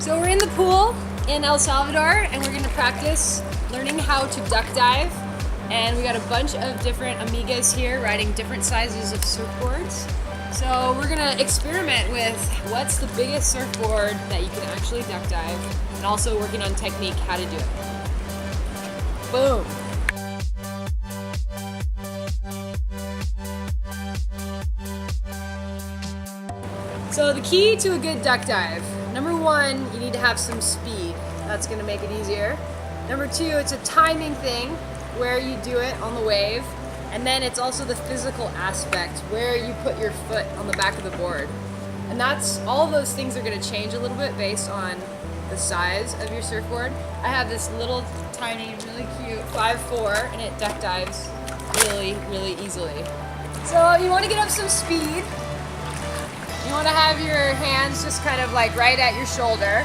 So we're in the pool in El Salvador and we're gonna practice learning how to duck dive. And we got a bunch of different amigas here riding different sizes of surfboards. So we're gonna experiment with what's the biggest surfboard that you can actually duck dive, and also working on technique, how to do it. Boom. So the key to a good duck dive, number one, you need to have some speed. That's gonna make it easier. Number two, it's a timing thing where you do it on the wave. And then it's also the physical aspect where you put your foot on the back of the board. And all of those things are gonna change a little bit based on the size of your surfboard. I have this little tiny, really cute 5'4", and it duck dives really, really easily. So you wanna get up some speed. You want to have your hands just kind of like right at your shoulder.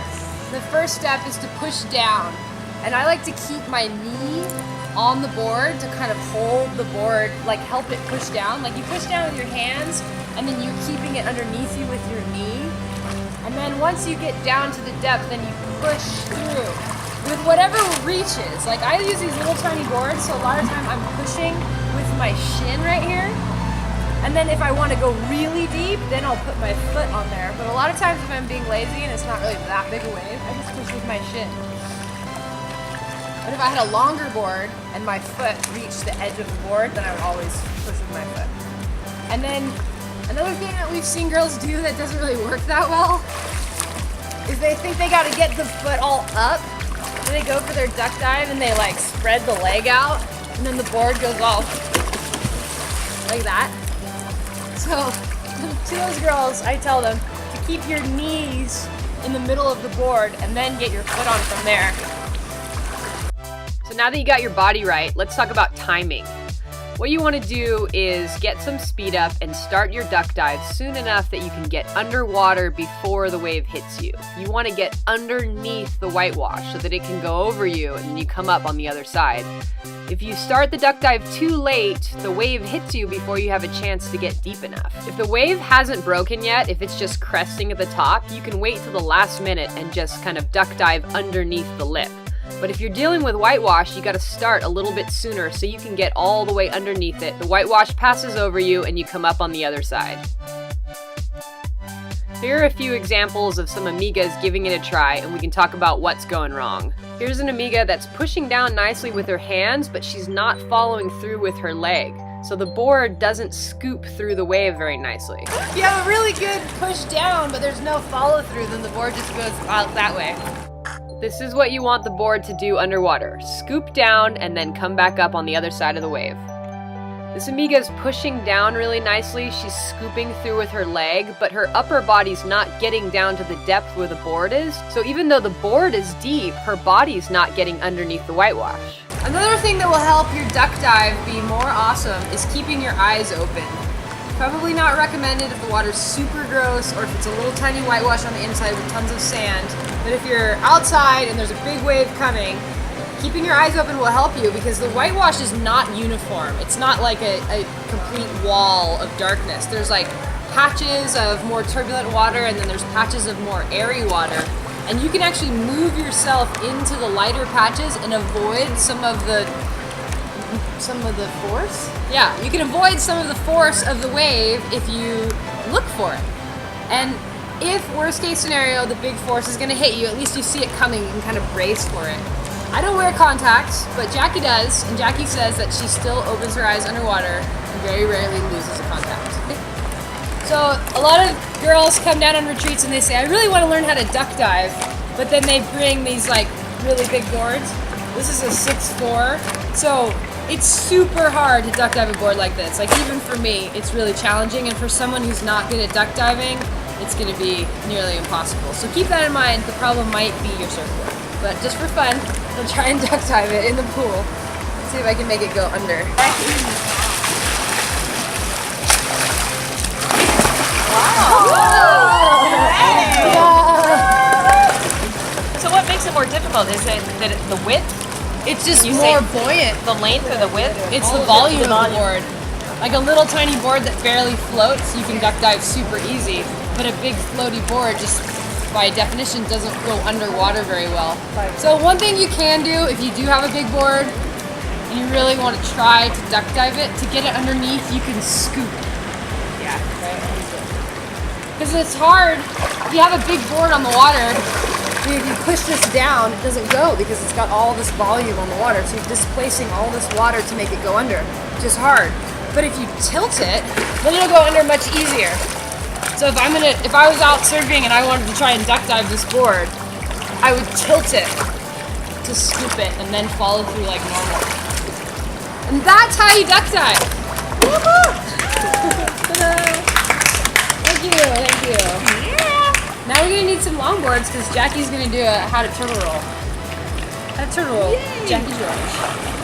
The first step is to push down. And I like to keep my knee on the board to kind of hold the board, like help it push down. Like you push down with your hands and then you're keeping it underneath you with your knee. And then once you get down to the depth, then you push through with whatever reaches. Like I use these little tiny boards, so a lot of time I'm pushing with my shin right here. And then if I want to go really deep, then I'll put my foot on there. But a lot of times if I'm being lazy and it's not really that big a wave, I just push with my shin. But if I had a longer board and my foot reached the edge of the board, then I would always push with my foot. And then another thing that we've seen girls do that doesn't really work that well is they think they got to get the foot all up. So they go for their duck dive and they like spread the leg out, and then the board goes all like that. So to those girls, I tell them to keep your knees in the middle of the board and then get your foot on from there. So now that you got your body right, let's talk about timing. What you want to do is get some speed up and start your duck dive soon enough that you can get underwater before the wave hits you. You want to get underneath the whitewash so that it can go over you and then you come up on the other side. If you start the duck dive too late, the wave hits you before you have a chance to get deep enough. If the wave hasn't broken yet, if it's just cresting at the top, you can wait till the last minute and just kind of duck dive underneath the lip. But if you're dealing with whitewash, you gotta start a little bit sooner so you can get all the way underneath it. The whitewash passes over you and you come up on the other side. Here are a few examples of some amigas giving it a try, and we can talk about what's going wrong. Here's an amiga that's pushing down nicely with her hands, but she's not following through with her leg. So the board doesn't scoop through the wave very nicely. If you have a really good push down, but there's no follow through, then the board just goes out that way. This is what you want the board to do underwater. Scoop down and then come back up on the other side of the wave. This amiga is pushing down really nicely. She's scooping through with her leg, but her upper body's not getting down to the depth where the board is. So even though the board is deep, her body's not getting underneath the whitewash. Another thing that will help your duck dive be more awesome is keeping your eyes open. Probably not recommended if the water's super gross or if it's a little tiny whitewash on the inside with tons of sand. But if you're outside and there's a big wave coming, keeping your eyes open will help you because the whitewash is not uniform. It's not like a complete wall of darkness. There's like patches of more turbulent water and then there's patches of more airy water. And you can actually move yourself into the lighter patches and avoid some of the force? Yeah, you can avoid some of the force of the wave if you look for it. And if, worst case scenario, the big force is gonna hit you, at least you see it coming and kind of brace for it. I don't wear contacts, but Jackie does, and Jackie says that she still opens her eyes underwater and very rarely loses a contact. So a lot of girls come down on retreats and they say, I really want to learn how to duck dive, but then they bring these like really big boards. This is a 6'4", so it's super hard to duck dive a board like this. Like even for me, it's really challenging, and for someone who's not good at duck diving, it's going to be nearly impossible. So keep that in mind. The problem might be your surfboard. But just for fun, I'll try and duck dive it in the pool. Let's see if I can make it go under. So what makes it more difficult? Is it that the width? It's just more buoyant. The length or the width? It's the volume of the board. Like a little tiny board that barely floats, you can duck dive super easy. But a big floaty board just by definition doesn't go underwater very well. Right. So one thing you can do if you do have a big board and you really want to try to duck dive it, to get it underneath, you can scoop. Yeah. Because it's hard, if you have a big board on the water, if you push this down, it doesn't go because it's got all this volume on the water. So you're displacing all this water to make it go under, which is hard. But if you tilt it, then it'll go under much easier. So if I was out surfing and I wanted to try and duck dive this board, I would tilt it to scoop it and then follow through like normal. And that's how you duck dive. Woohoo! Thank you. Yeah. Now we're gonna need some longboards because Jackie's gonna do how to turtle roll. How to turtle roll. Yay. Jackie's roll.